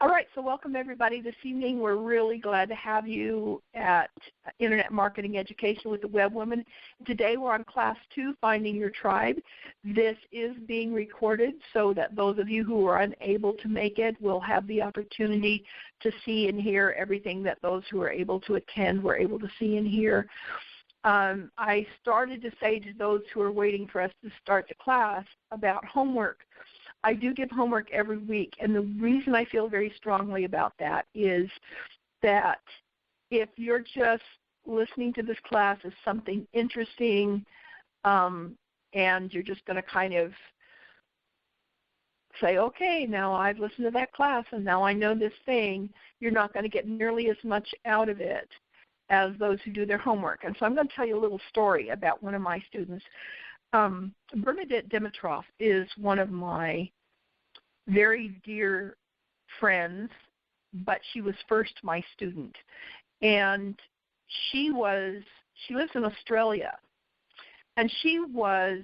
All right, so welcome everybody this evening. We're really glad to have you at Internet Marketing Education with the Web Women. Today we're on Class 2, Finding Your Tribe. This is being recorded so that those of you who are unable to make it will have the opportunity to see and hear everything that those who are able to attend were able to see and hear. I started to say to those who are waiting for us to start the class about homework. I do give homework every week, and the reason I feel very strongly about that is that if you're just listening to this class as something interesting and you're just going to kind of say, okay, now I've listened to that class and now I know this thing, you're not going to get nearly as much out of it as those who do their homework. And so I'm going to tell you a little story about one of my students. Bernadette Dimitrov is one of my very dear friends, but she was first my student. And she lives in Australia, and she was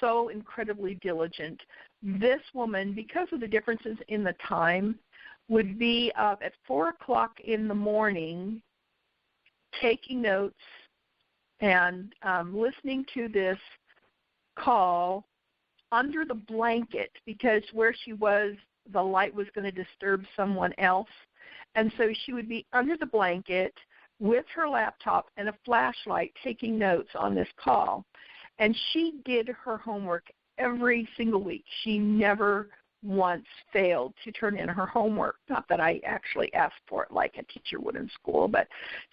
so incredibly diligent. This woman, because of the differences in the time, would be up at 4 o'clock in the morning taking notes and listening to this call under the blanket, because where she was, the light was going to disturb someone else. And so she would be under the blanket with her laptop and a flashlight taking notes on this call. And she did her homework every single week. She never once failed to turn in her homework. Not that I actually asked for it like a teacher would in school, but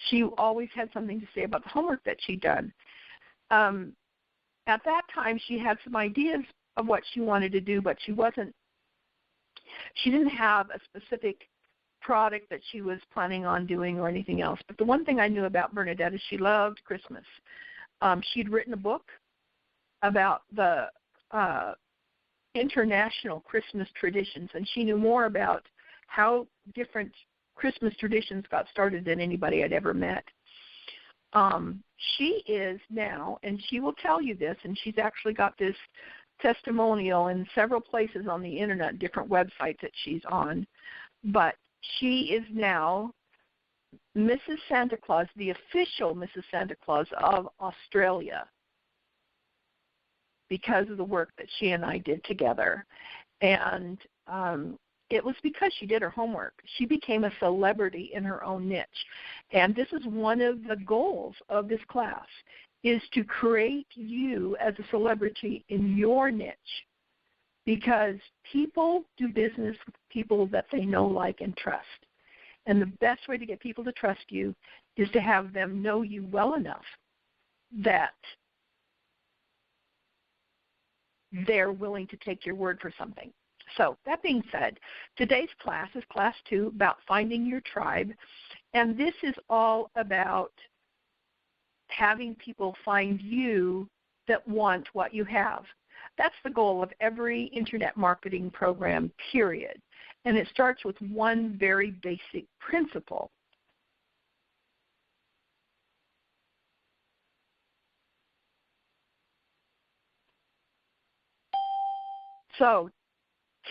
she always had something to say about the homework that she'd done. At that time, she had some ideas of what she wanted to do, but she didn't have a specific product that she was planning on doing or anything else. But the one thing I knew about Bernadette is she loved Christmas. She'd written a book about the international Christmas traditions, and she knew more about how different Christmas traditions got started than anybody I'd ever met. She is now, and she will tell you this, and she's actually got this testimonial in several places on the internet, different websites that she's on, but she is now Mrs. Santa Claus, the official Mrs. Santa Claus of Australia, because of the work that she and I did together. And it was because she did her homework. She became a celebrity in her own niche. And this is one of the goals of this class, is to create you as a celebrity in your niche, because people do business with people that they know, like, and trust. And the best way to get people to trust you is to have them know you well enough that they're willing to take your word for something. So that being said, today's class is Class 2, about finding your tribe, and this is all about having people find you that want what you have. That's the goal of every internet marketing program, period. And it starts with one very basic principle. So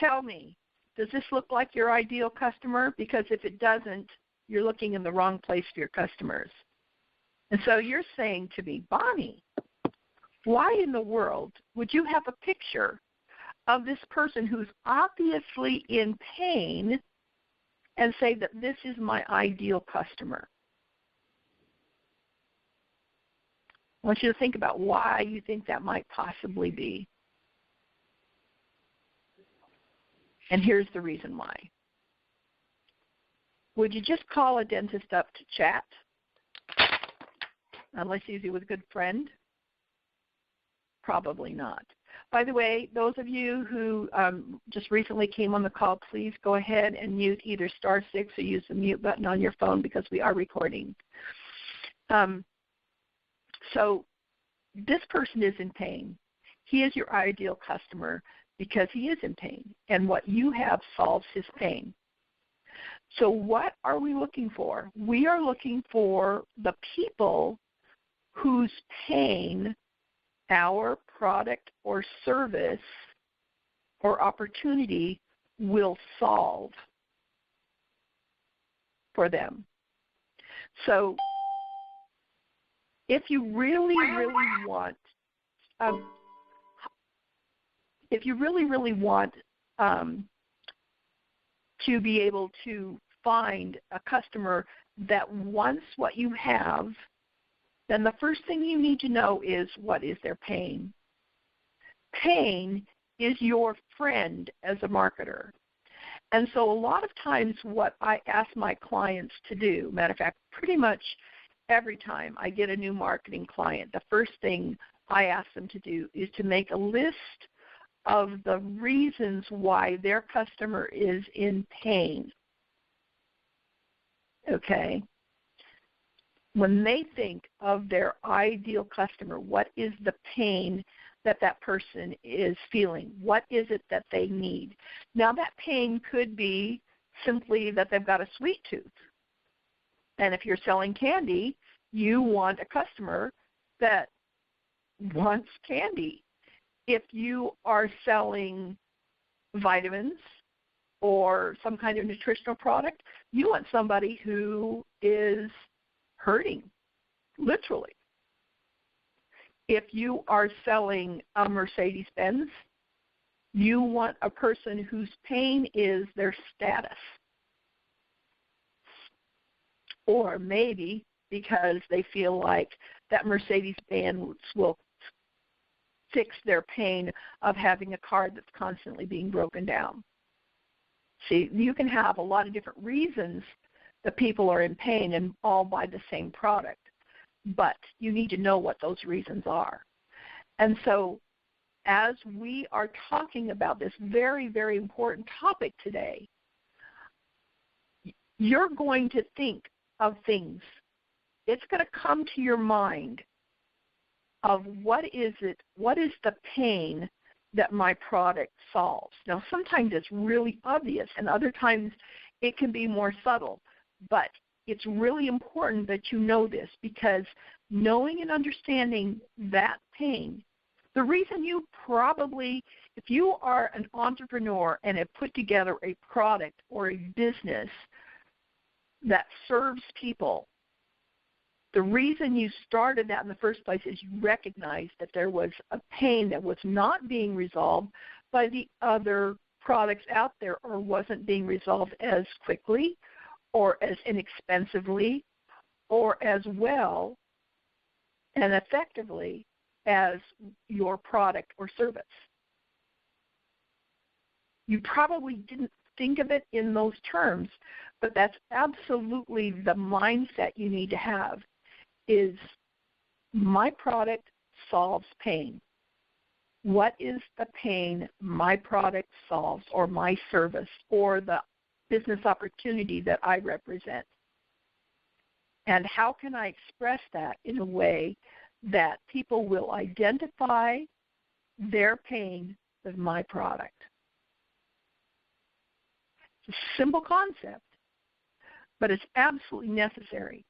tell me, does this look like your ideal customer? Because if it doesn't, you're looking in the wrong place for your customers. And so you're saying to me, Bonnie, why in the world would you have a picture of this person who's obviously in pain and say that this is my ideal customer? I want you to think about why you think that might possibly be. And here's the reason why. Would you just call a dentist up to chat? Unless he's with a good friend? Probably not. By the way, those of you who just recently came on the call, please go ahead and mute either *6 or use the mute button on your phone, because we are recording. So this person is in pain. He is your ideal customer because he is in pain, and what you have solves his pain. So what are we looking for? We are looking for the people whose pain our product or service or opportunity will solve. for them. So if you really want to be able to find a customer that wants what you have, then the first thing you need to know is, what is their pain? Pain is your friend as a marketer. And so a lot of times what I ask my clients to do, matter of fact, pretty much every time I get a new marketing client, the first thing I ask them to do is to make a list of the reasons why their customer is in pain. Okay? When they think of their ideal customer, what is the pain that that person is feeling? What is it that they need? Now, that pain could be simply that they've got a sweet tooth. And if you're selling candy, you want a customer that wants candy. If you are selling vitamins or some kind of nutritional product, you want somebody who is hurting, literally. If you are selling a Mercedes-Benz, you want a person whose pain is their status. Or maybe because they feel like that Mercedes-Benz will fix their pain of having a car that's constantly being broken down. See, you can have a lot of different reasons that people are in pain and all buy the same product, but you need to know what those reasons are. And so as we are talking about this very, very important topic today, you're going to think of things. It's going to come to your mind of what is the pain that my product solves. Now, sometimes it's really obvious, and other times it can be more subtle, but it's really important that you know this, because knowing and understanding that pain, the reason you probably, if you are an entrepreneur and have put together a product or a business that serves people, the reason you started that in the first place is you recognized that there was a pain that was not being resolved by the other products out there, or wasn't being resolved as quickly or as inexpensively or as well and effectively as your product or service. You probably didn't think of it in those terms, but that's absolutely the mindset you need to have, is my product solves pain. What is the pain my product solves, or my service, or the business opportunity that I represent? And how can I express that in a way that people will identify their pain with my product? It's a simple concept, but it's absolutely necessary.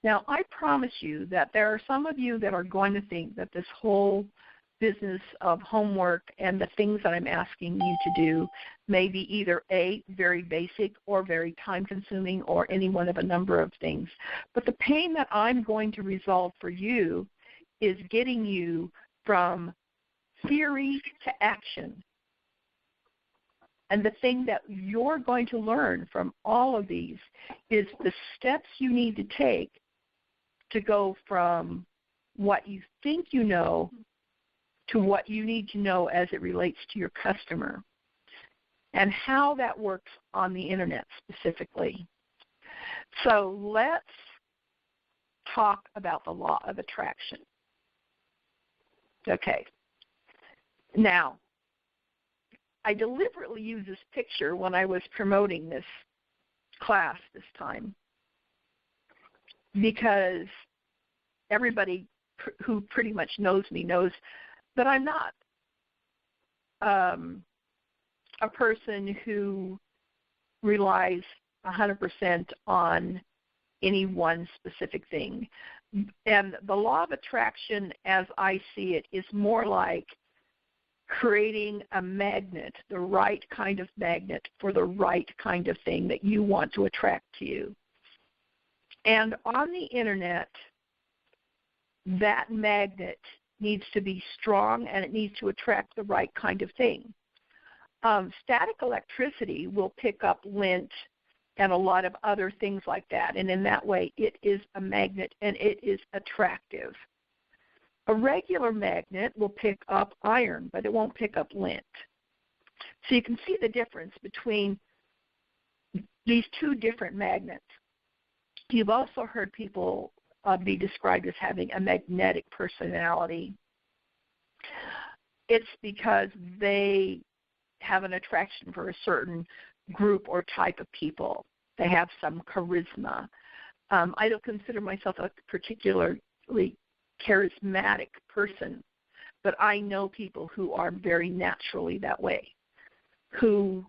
Now, I promise you that there are some of you that are going to think that this whole business of homework and the things that I'm asking you to do may be either A, very basic, or very time-consuming, or any one of a number of things. But the pain that I'm going to resolve for you is getting you from theory to action. And the thing that you're going to learn from all of these is the steps you need to take to go from what you think you know to what you need to know as it relates to your customer, and how that works on the internet specifically. So let's talk about the law of attraction. Okay. Now, I deliberately used this picture when I was promoting this class this time, because everybody who pretty much knows me knows that I'm not a person who relies 100% on any one specific thing. And the law of attraction, as I see it, is more like creating a magnet, the right kind of magnet for the right kind of thing that you want to attract to you. And on the Internet, that magnet needs to be strong and it needs to attract the right kind of thing. Static electricity will pick up lint and a lot of other things like that, and in that way it is a magnet and it is attractive. A regular magnet will pick up iron, but it won't pick up lint. So you can see the difference between these two different magnets. You've also heard people be described as having a magnetic personality. It's because they have an attraction for a certain group or type of people. They have some charisma. I don't consider myself a particularly charismatic person, but I know people who are very naturally that way, who,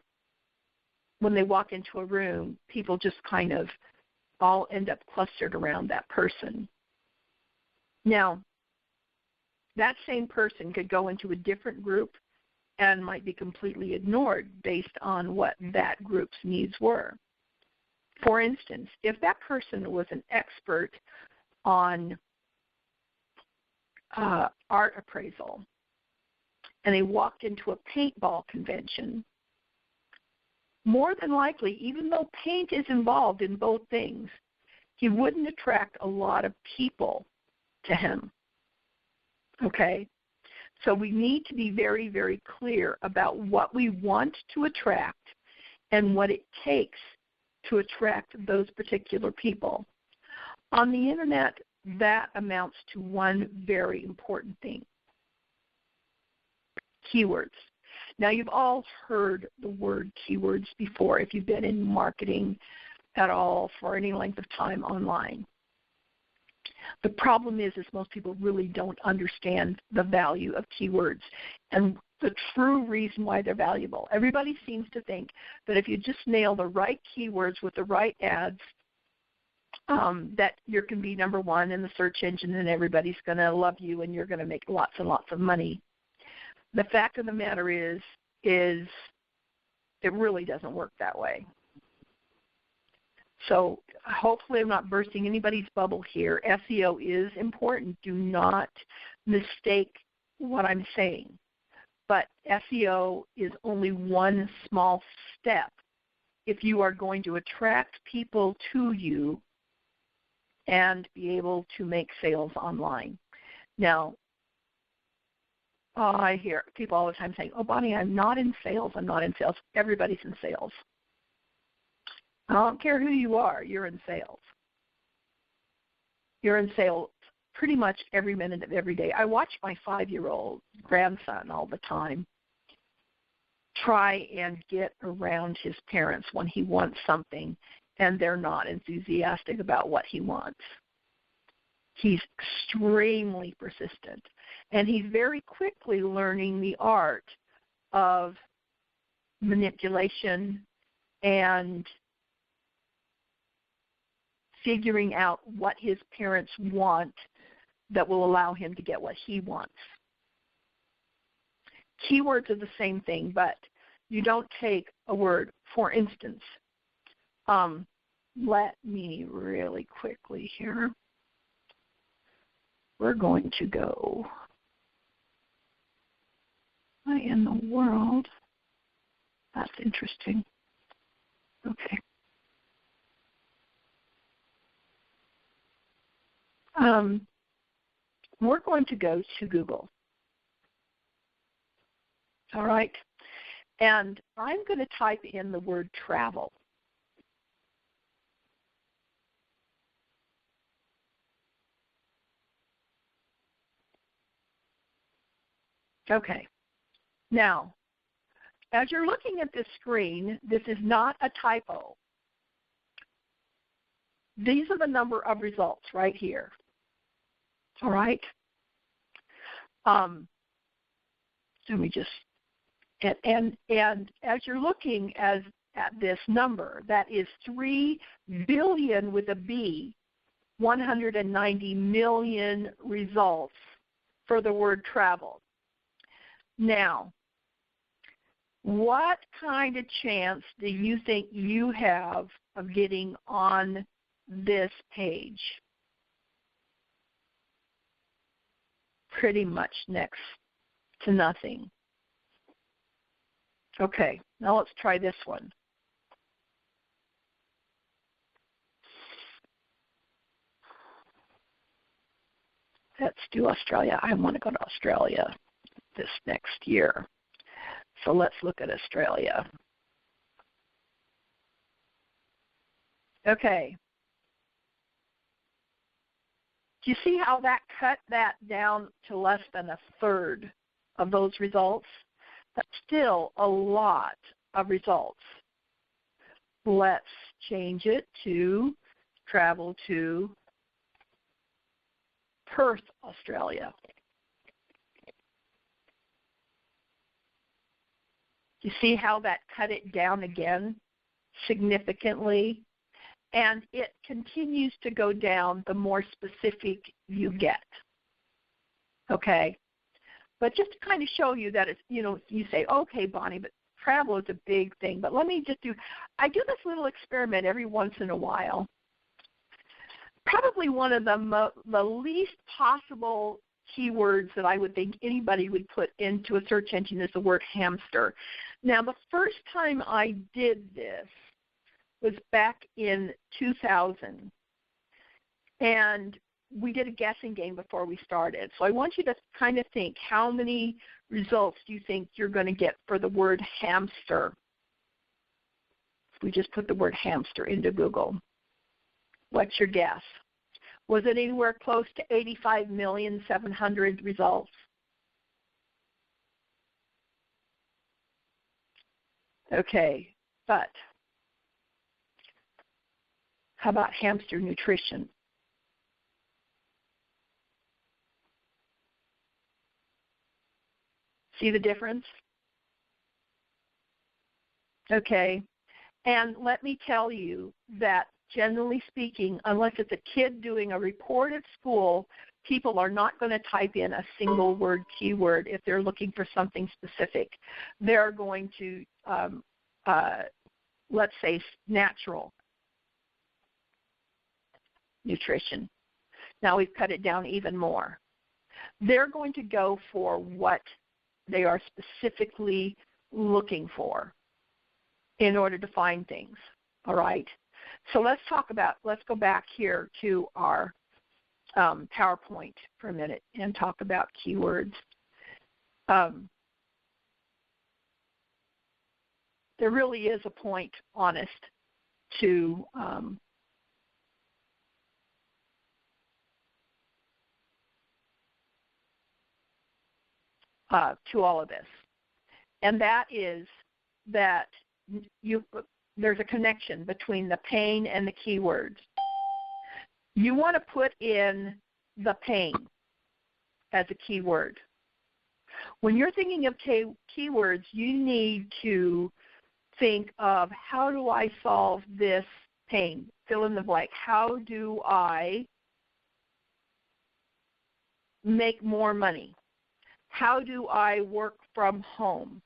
when they walk into a room, people just kind of all end up clustered around that person. Now, that same person could go into a different group and might be completely ignored based on what that group's needs were. For instance, if that person was an expert on art appraisal and they walked into a paintball convention, more than likely, even though paint is involved in both things, he wouldn't attract a lot of people to him. Okay? So we need to be very, very clear about what we want to attract and what it takes to attract those particular people. On the Internet, that amounts to one very important thing: keywords. Now, you've all heard the word keywords before if you've been in marketing at all for any length of time online. The problem is most people really don't understand the value of keywords and the true reason why they're valuable. Everybody seems to think that if you just nail the right keywords with the right ads, that you can be number one in the search engine and everybody's going to love you and you're going to make lots and lots of money. The fact of the matter is it really doesn't work that way. So hopefully I'm not bursting anybody's bubble here. SEO is important. Do not mistake what I'm saying. But SEO is only one small step if you are going to attract people to you and be able to make sales online. Now, I hear people all the time saying, "Oh, Bonnie, I'm not in sales. I'm not in sales." Everybody's in sales. I don't care who you are, you're in sales. You're in sales pretty much every minute of every day. I watch my 5-year-old grandson all the time try and get around his parents when he wants something and they're not enthusiastic about what he wants. He's extremely persistent, and he's very quickly learning the art of manipulation and figuring out what his parents want that will allow him to get what he wants. Keywords are the same thing, but you don't take a word. For instance, let me really quickly here. We're going to go, why in the world? That's interesting. Okay. We're going to go to Google. All right? And I'm going to type in the word travel. Okay. Now, as you're looking at this screen, this is not a typo. These are the number of results right here. All right? Let me just, and as you're looking at this number, that is 3 billion with a B, 190 million results for the word travel. Now, what kind of chance do you think you have of getting on this page. Pretty much next to nothing. Okay, now let's try this one. Let's do Australia. I want to go to Australia this next year. So let's look at Australia. Okay. Do you see how that cut that down to less than a third of those results? That's still a lot of results. Let's change it to travel to Perth, Australia. You see how that cut it down again significantly? And it continues to go down the more specific you get. Okay? But just to kind of show you that it's, you say, okay, Bonnie, but travel is a big thing. But let me just I do this little experiment every once in a while. Probably one of the least possible keywords that I would think anybody would put into a search engine is the word hamster. Now, the first time I did this was back in 2000. And we did a guessing game before we started. So I want you to kind of think, how many results do you think you're going to get for the word hamster? If we just put the word hamster into Google. What's your guess? Was it anywhere close to 85,700,000 results? Okay, but how about hamster nutrition? See the difference? Okay, and let me tell you that generally speaking, unless it's a kid doing a report at school, people are not going to type in a single word keyword if they're looking for something specific. They're going to, let's say, natural nutrition. Now we've cut it down even more. They're going to go for what they are specifically looking for in order to find things, all right? So let's go back here to our PowerPoint for a minute and talk about keywords. There really is a point, honest, to all of this, and that is that there's a connection between the pain and the keywords. You want to put in the pain as a keyword. When you're thinking of keywords, you need to think of, how do I solve this pain? Fill in the blank. How do I make more money? How do I work from home?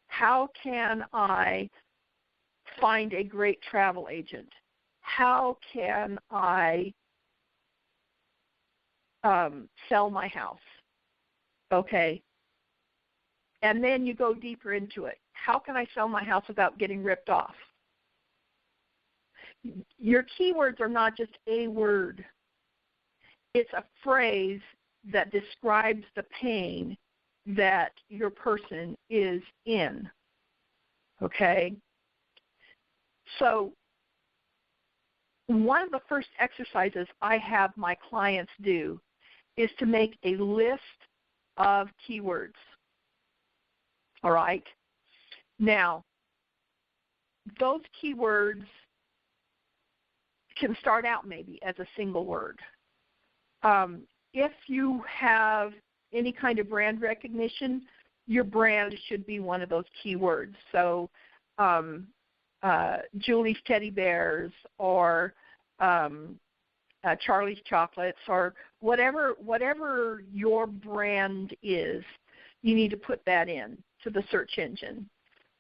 How can I find a great travel agent? How can I sell my house? Okay. And then you go deeper into it. How can I sell my house without getting ripped off? Your keywords are not just a word. It's a phrase that describes the pain that your person is in. Okay? So one of the first exercises I have my clients do is to make a list of keywords. All right? Now, those keywords can start out maybe as a single word. If you have any kind of brand recognition, your brand should be one of those keywords. So Julie's Teddy Bears, or Charlie's Chocolates, or whatever your brand is, you need to put that in to the search engine.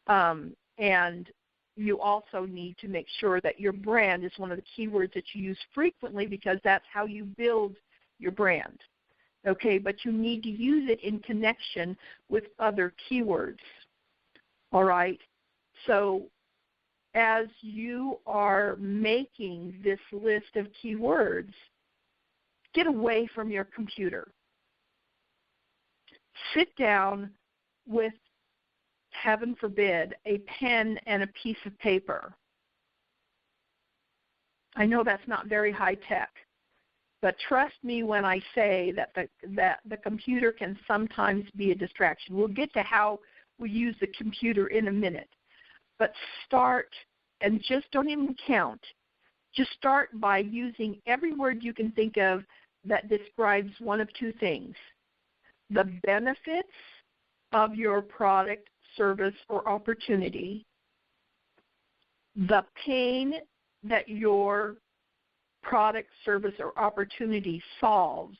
And you also need to make sure that your brand is one of the keywords that you use frequently, because that's how you build your brand. Okay, but you need to use it in connection with other keywords. All right? So as you are making this list of keywords, get away from your computer. Sit down with, heaven forbid, a pen and a piece of paper. I know that's not very high tech, but trust me when I say that the computer can sometimes be a distraction. We'll get to how we use the computer in a minute. But start, and just don't even count. Just start by using every word you can think of that describes one of two things: the benefits of your product, service, or opportunity, the pain that your product, service, or opportunity solves,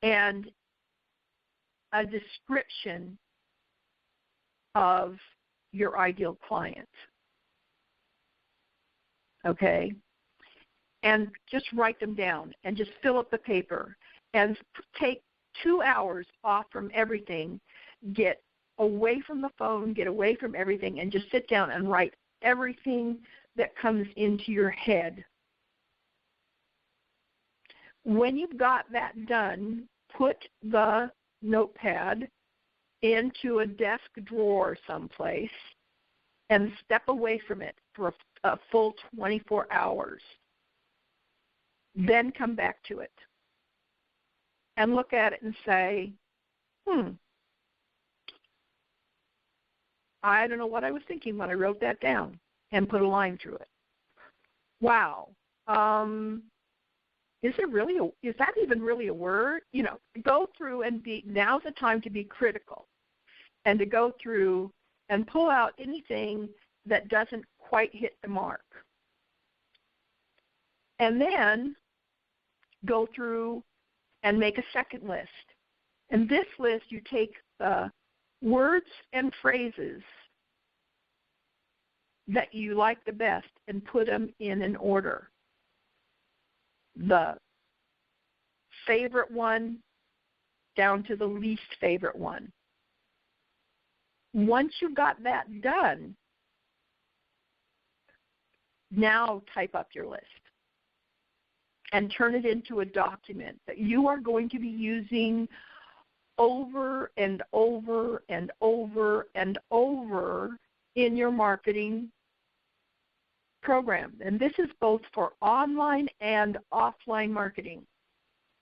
and a description of your ideal client. Okay? And just write them down and just fill up the paper and take 2 hours off from everything. Get away from the phone, get away from everything, and just sit down and write everything that comes into your head. When you've got that done, put the notepad into a desk drawer someplace and step away from it for a full 24 hours. Then come back to it and look at it and say, I don't know what I was thinking when I wrote that down, and put a line through it. Wow. Is that even really a word? You know, go through and now's the time to be critical and to go through and pull out anything that doesn't quite hit the mark. And then go through and make a second list. In this list, you take the words and phrases that you like the best and put them in an order. The favorite one down to the least favorite one. Once you got that done, now type up your list and turn it into a document that you are going to be using over and over and over and over in your marketing program. And this is both for online and offline marketing.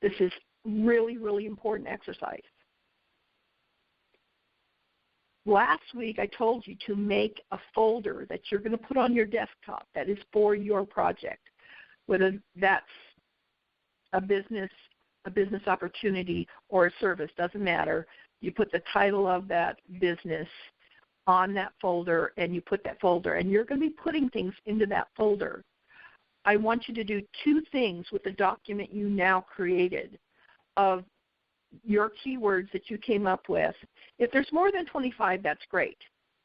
This is really, really important exercise. Last week I told you to make a folder that you're going to put on your desktop that is for your project, whether that's a business opportunity or a service, doesn't matter. You put the title of that business on that folder, and you put that folder, and you're going to be putting things into that folder. I want you to do two things with the document you now created of your keywords that you came up with. If there's more than 25, that's great.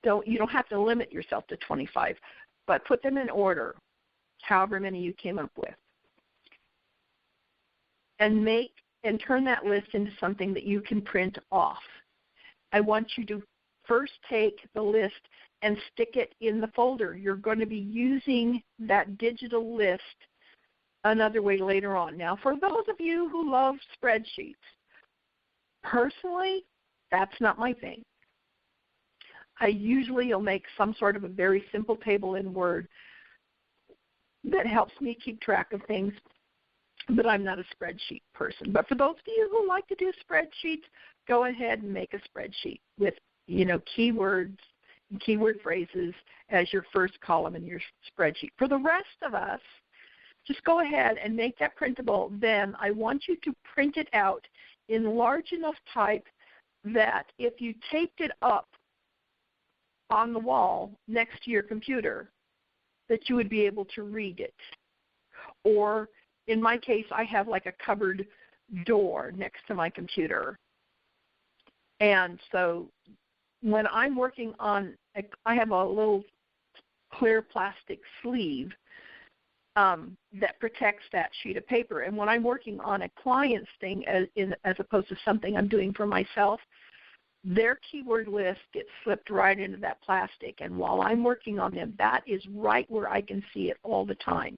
You don't have to limit yourself to 25, but put them in order, however many you came up with. And turn that list into something that you can print off. I want you to first take the list and stick it in the folder. You're going to be using that digital list another way later on. Now, for those of you who love spreadsheets, personally, that's not my thing. I usually will make some sort of a very simple table in Word that helps me keep track of things, but I'm not a spreadsheet person. But for those of you who like to do spreadsheets, go ahead and make a spreadsheet with, keywords and keyword phrases as your first column in your spreadsheet. For the rest of us, just go ahead and make that printable. Then I want you to print it out in large enough type that if you taped it up on the wall next to your computer, that you would be able to read it. Or in my case, I have like a cupboard door next to my computer. And so when I'm working on, I have a little clear plastic sleeve that protects that sheet of paper. And when I'm working on a client's thing as opposed to something I'm doing for myself, their keyword list gets slipped right into that plastic. And while I'm working on them, that is right where I can see it all the time.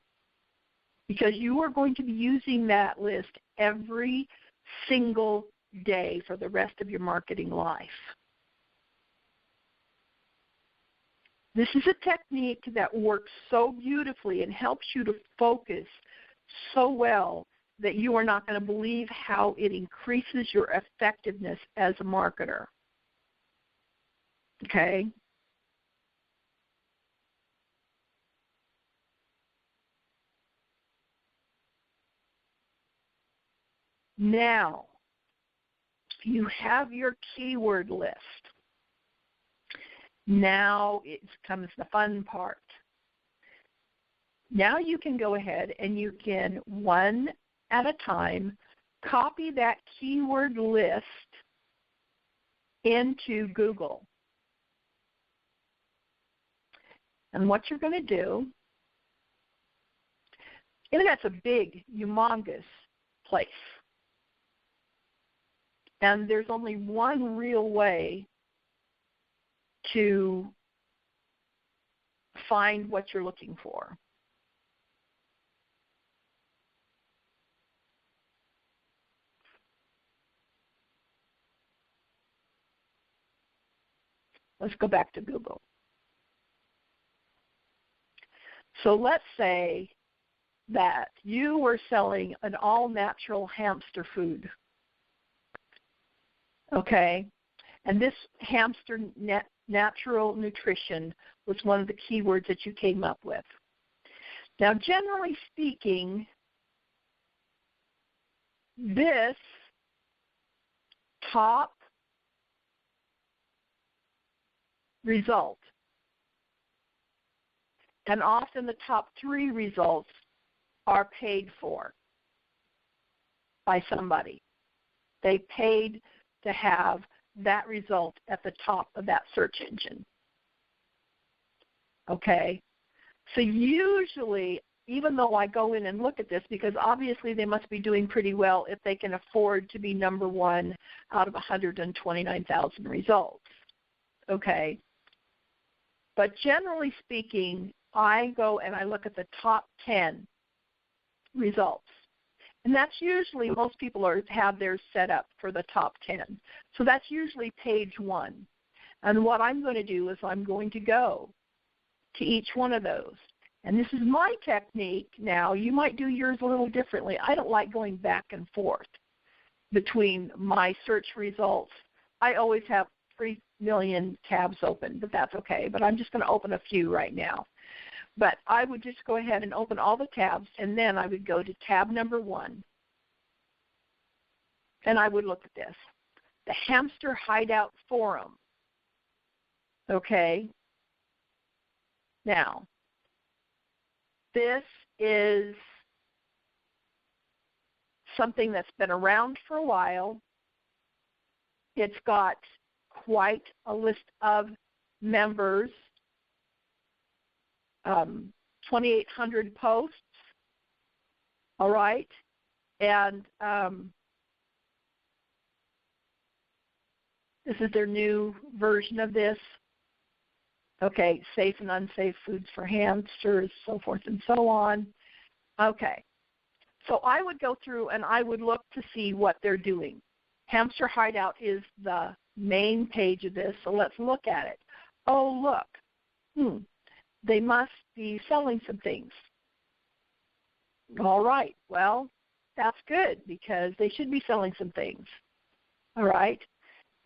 Because you are going to be using that list every single day for the rest of your marketing life. This is a technique that works so beautifully and helps you to focus so well that you are not going to believe how it increases your effectiveness as a marketer. Okay? Now, you have your keyword list. Now it comes the fun part. Now you can go ahead and you can, one at a time, copy that keyword list into Google. And what you're going to do, Internet's a big, humongous place. And there's only one real way to find what you're looking for. Let's go back to Google. So let's say that you were selling an all-natural hamster food. Okay? And this hamster natural nutrition was one of the keywords that you came up with. Now, generally speaking, this top result, and often the top 3 results, are paid for by somebody. They paid to have that result at the top of that search engine. Okay? So usually, even though I go in and look at this, because obviously they must be doing pretty well if they can afford to be number 1 out of 129,000 results. Okay? But generally speaking, I go and I look at the top 10 results. And that's usually, most people have theirs set up for the top 10. So that's usually page 1. And what I'm going to do is I'm going to go to each one of those. And this is my technique now. You might do yours a little differently. I don't like going back and forth between my search results. I always have 3 million tabs open, but that's okay. But I'm just going to open a few right now. But I would just go ahead and open all the tabs, and then I would go to tab number 1. And I would look at this. The Hamster Hideout Forum. Okay. Now, this is something that's been around for a while. It's got quite a list of members. 2,800 posts, all right, and this is their new version of this. Okay, safe and unsafe foods for hamsters, so forth and so on. Okay, so I would go through and I would look to see what they're doing. Hamster Hideout is the main page of this, so let's look at it. Oh, look. They must be selling some things. All right. Well, that's good because they should be selling some things. All right.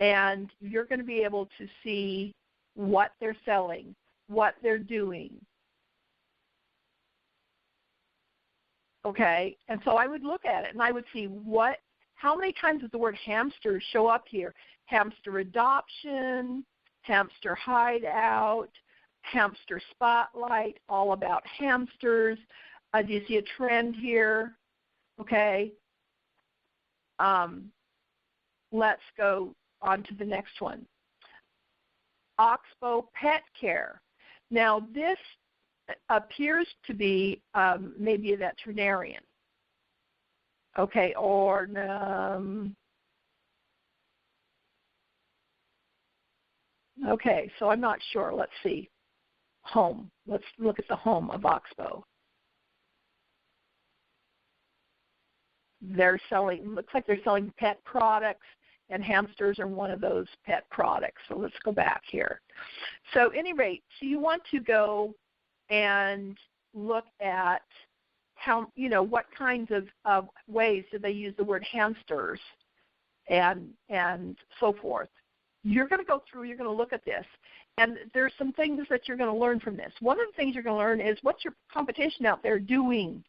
And you're going to be able to see what they're selling, what they're doing. Okay. And so I would look at it and I would see how many times does the word hamster show up here? Hamster adoption, hamster hideout, hamster spotlight, all about hamsters. Do you see a trend here? Okay. Let's go on to the next one. Oxbow Pet Care. Now, this appears to be maybe a veterinarian. Okay, or okay, so I'm not sure. Let's see. Home. Let's look at the home of Oxbow. They're selling, looks like they're selling pet products, and hamsters are one of those pet products. So let's go back here. So at any rate, so you want to go and look at how, what kinds of ways do they use the word hamsters and so forth. You're going to go through, you're going to look at this, and there's some things that you're going to learn from this. One of the things you're going to learn is what's your competition out there doing.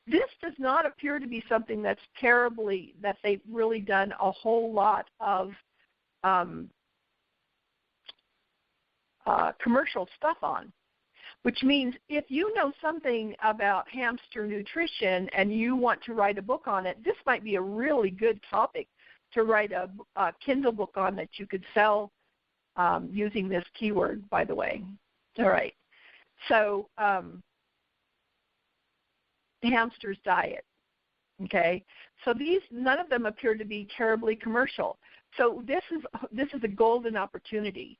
This does not appear to be something that's terribly, that they've really done a whole lot of commercial stuff on, which means if you know something about hamster nutrition and you want to write a book on it, this might be a really good topic to write a Kindle book on that you could sell using this keyword, by the way. All right. So the hamster's diet. Okay. So these, none of them appear to be terribly commercial. So this is a golden opportunity.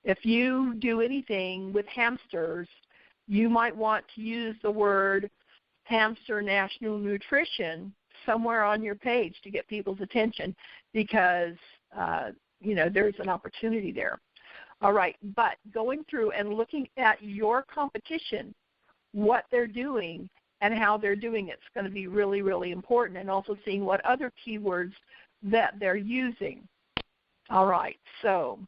If you do anything with hamsters, you might want to use the word hamster national nutrition somewhere on your page to get people's attention, because there's an opportunity there. All right, but going through and looking at your competition, what they're doing and how they're doing it's going to be really, really important, and also seeing what other keywords that they're using. All right, so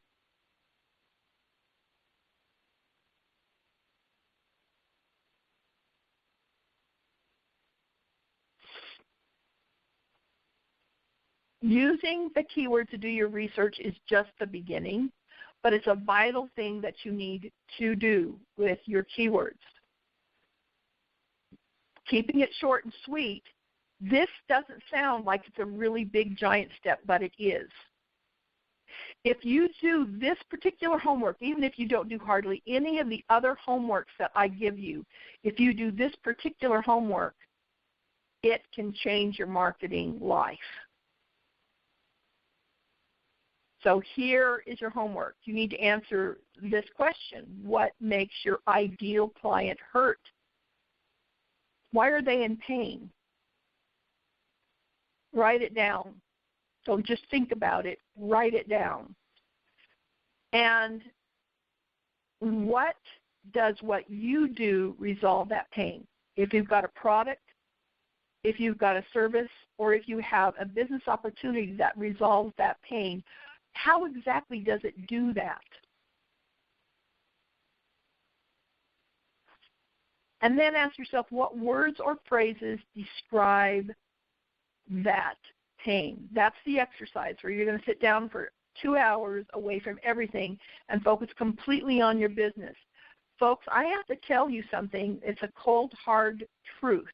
using the keyword to do your research is just the beginning, but it's a vital thing that you need to do with your keywords. Keeping it short and sweet, this doesn't sound like it's a really big giant step, but it is. If you do this particular homework, even if you don't do hardly any of the other homeworks that I give you, if you do this particular homework, it can change your marketing life. So here is your homework. You need to answer this question. What makes your ideal client hurt? Why are they in pain? Write it down. Don't just think about it. Write it down. And what does what you do resolve that pain? If you've got a product, if you've got a service, or if you have a business opportunity that resolves that pain, how exactly does it do that? And then ask yourself, what words or phrases describe that pain? That's the exercise where you're going to sit down for 2 hours away from everything and focus completely on your business. Folks, I have to tell you something. It's a cold, hard truth.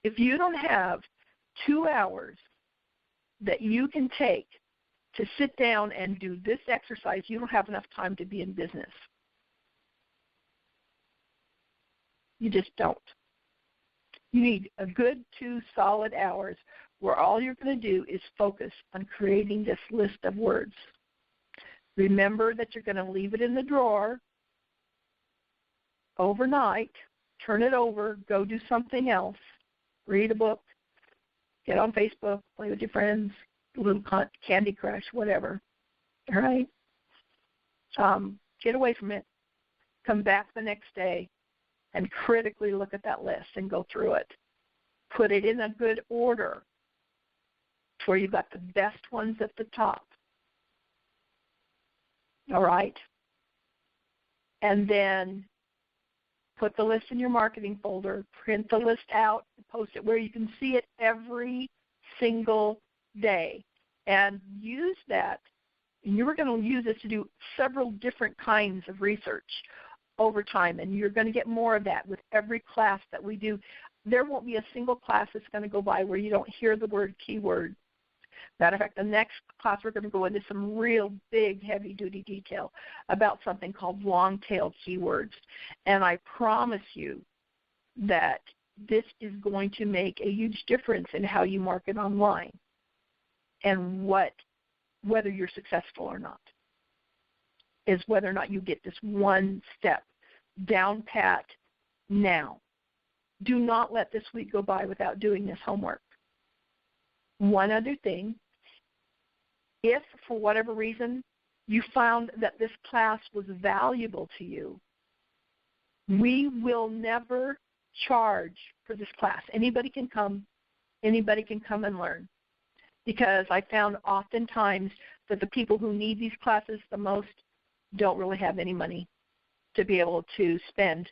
If you don't have 2 hours that you can take to sit down and do this exercise, you don't have enough time to be in business. You just don't. You need a good 2 solid hours where all you're going to do is focus on creating this list of words. Remember that you're going to leave it in the drawer overnight, turn it over, go do something else, read a book, get on Facebook, play with your friends, a little Candy Crush, whatever. All right? Get away from it. Come back the next day and critically look at that list and go through it. Put it in a good order where you've got the best ones at the top. All right? And then put the list in your marketing folder, print the list out, post it where you can see it every single day, and use that. And you're going to use this to do several different kinds of research over time, and you're going to get more of that with every class that we do. There won't be a single class that's going to go by where you don't hear the word keyword. Matter of fact, the next class we're going to go into some real big, heavy-duty detail about something called long-tail keywords. And I promise you that this is going to make a huge difference in how you market online and whether you're successful or not, is whether or not you get this one step down pat now. Do not let this week go by without doing this homework. One other thing, if for whatever reason you found that this class was valuable to you, we will never charge for this class. Anybody can come and learn. Because I found oftentimes that the people who need these classes the most don't really have any money to be able to spend.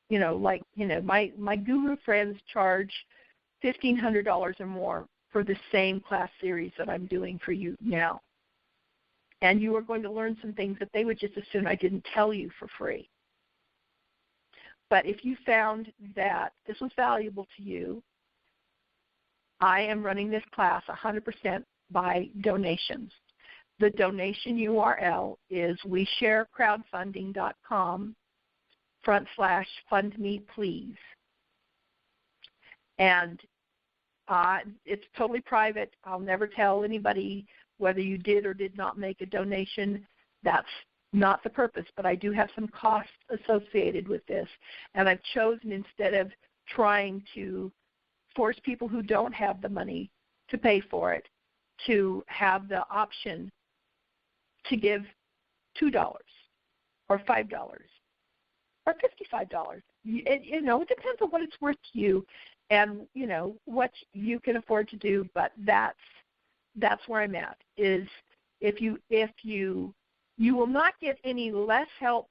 My guru friends charge $1,500 or more for the same class series that I'm doing for you now. And you are going to learn some things that they would just as soon I didn't tell you for free. But if you found that this was valuable to you, I am running this class 100% by donations. The donation URL is WeShareCrowdfunding.com/fundmeplease. And it's totally private. I'll never tell anybody whether you did or did not make a donation. That's not the purpose, but I do have some costs associated with this. And I've chosen, instead of trying to force people who don't have the money to pay for it, to have the option to give $2 or $5 or $55. It depends on what it's worth to you and, what you can afford to do, but that's where I'm at, is if you will not get any less help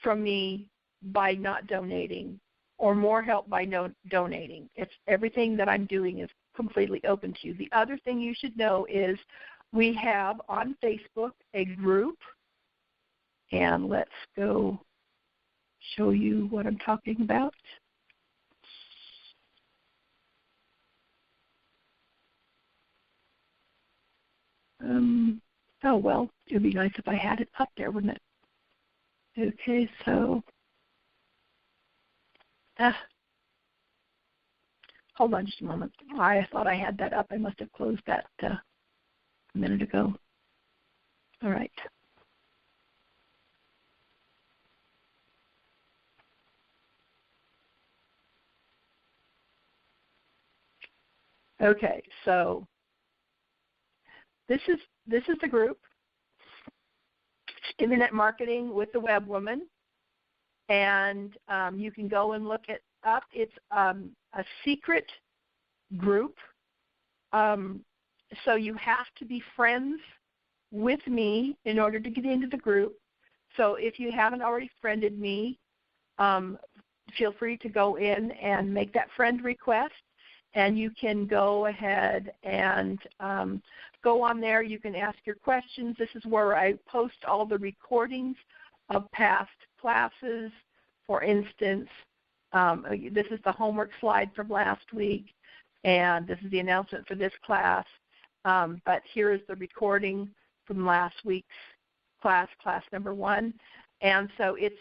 from me by not donating or more help by donating. It's everything that I'm doing is completely open to you. The other thing you should know is we have on Facebook a group, and let's go show you what I'm talking about. Oh, well, it would be nice if I had it up there, wouldn't it? Okay, so hold on just a moment. I thought I had that up. I must have closed that a minute ago. All right. Okay, so this is the group, Internet Marketing with the Web Woman, and you can go and look it up. It's a secret group, so you have to be friends with me in order to get into the group. So if you haven't already friended me, feel free to go in and make that friend request. And you can go ahead and go on there. You can ask your questions. This is where I post all the recordings of past classes. For instance, this is the homework slide from last week, and this is the announcement for this class. But here is the recording from last week's class number 1. And so it's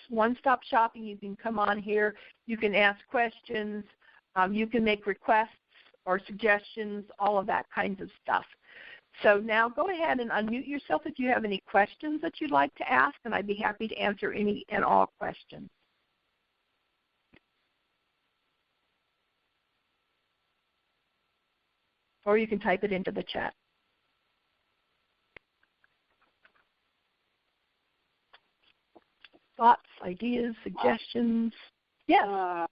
one-stop shopping. You can come on here. You can ask questions. You can make requests or suggestions, all of that kinds of stuff. So now go ahead and unmute yourself if you have any questions that you'd like to ask, and I'd be happy to answer any and all questions. Or you can type it into the chat. Thoughts, ideas, suggestions? Yes.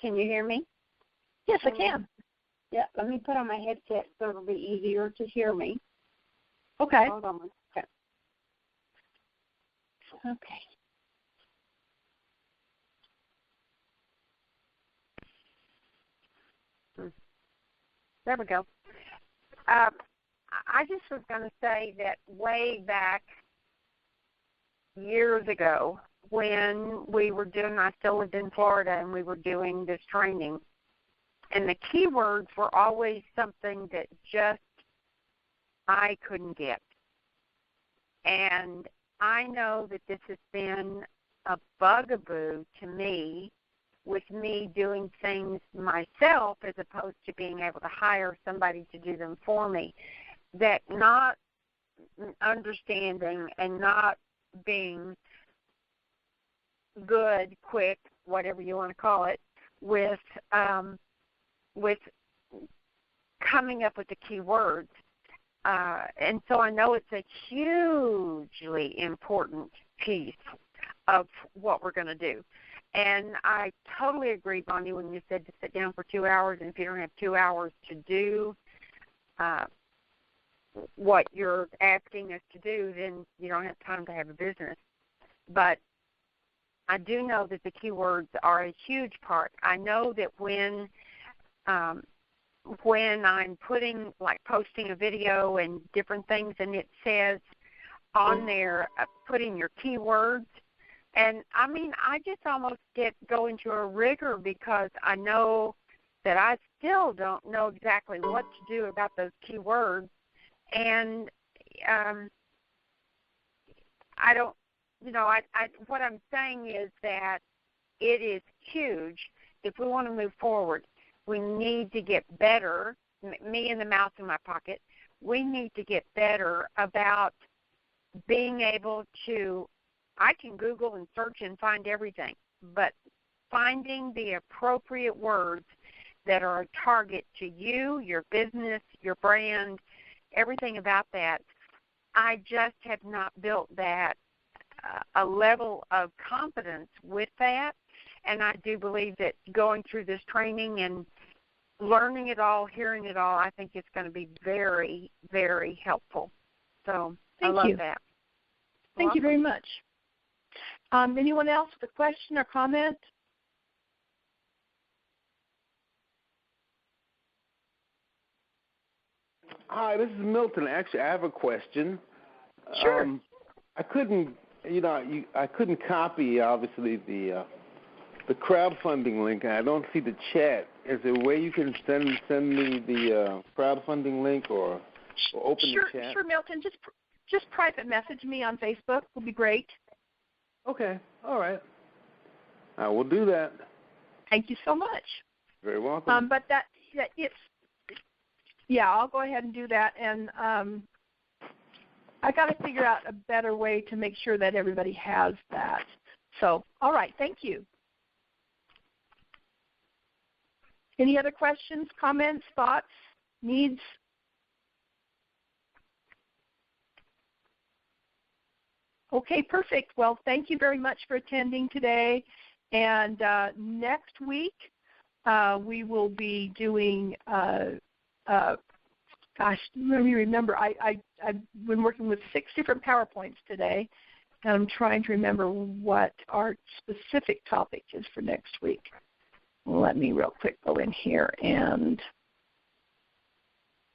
Can you hear me? Yes, I can. Yeah, let me put on my headset so it'll be easier to hear me. Okay. Hold on one second. Okay. There we go. I just was going to say that way back years ago, when we were doing, I still lived in Florida, and we were doing this training, And the keywords were always something that just I couldn't get. And I know that this has been a bugaboo to me, with me doing things myself as opposed to being able to hire somebody to do them for me, that not understanding and not being good, quick, whatever you want to call it, with coming up with the key words. And so I know it's a hugely important piece of what we're going to do. And I totally agree, Bonnie, when you said to sit down for 2 hours, and if you don't have 2 hours to do what you're asking us to do, then you don't have time to have a business. But I do know that the keywords are a huge part. I know that when I'm posting a video and different things, and it says on there, putting your keywords, and I mean, I just almost go into a rigor because I know that I still don't know exactly what to do about those keywords, and I don't, what I'm saying is that it is huge. If we want to move forward, we need to get better, me and the mouse in my pocket, we need to get better about being able to, I can Google and search and find everything, but finding the appropriate words that are a target to you, your business, your brand, everything about that, I just have not built that, a level of confidence with that. And I do believe that going through this training and learning it all, hearing it all, I think it's going to be very, very helpful. So I love that. Thank you very much. Anyone else with a question or comment? Hi, this is Milton. Actually, I have a question. Sure. I couldn't copy, obviously, the crowdfunding link, and I don't see the chat. Is there a way you can send me the crowdfunding link or open the chat? Sure, Milton. Just private message me on Facebook would be great. Okay. All right. I will do that. Thank you so much. Very welcome. But I'll go ahead and do that. And I got to figure out a better way to make sure that everybody has that. So, all right. Thank you. Any other questions, comments, thoughts, needs? Okay, perfect. Well, thank you very much for attending today. And next week we will be doing, let me remember. I've been working with 6 different PowerPoints today, and I'm trying to remember what our specific topic is for next week. Let me real quick go in here and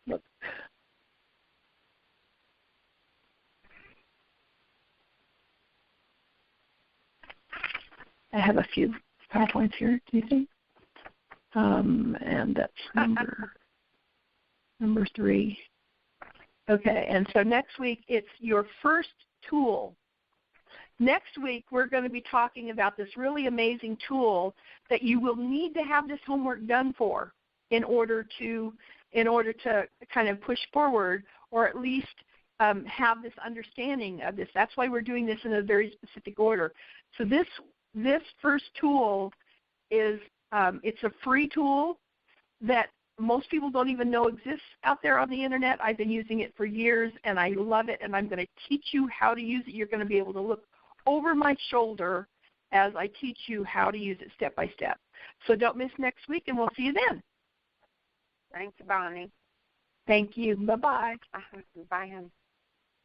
look. I have a few PowerPoints here, do you think? And that's number 3. Okay, and so next week it's your first tool. Next week we're going to be talking about this really amazing tool that you will need to have this homework done for in order to kind of push forward, or at least have this understanding of this. That's why we're doing this in a very specific order. So this first tool is it's a free tool that most people don't even know exists out there on the internet. I've been using it for years, and I love it, and I'm going to teach you how to use it. You're going to be able to look over my shoulder as I teach you how to use it step by step. So don't miss next week, and we'll see you then. Thanks, Bonnie. Thank you. Bye-bye. Bye, hon.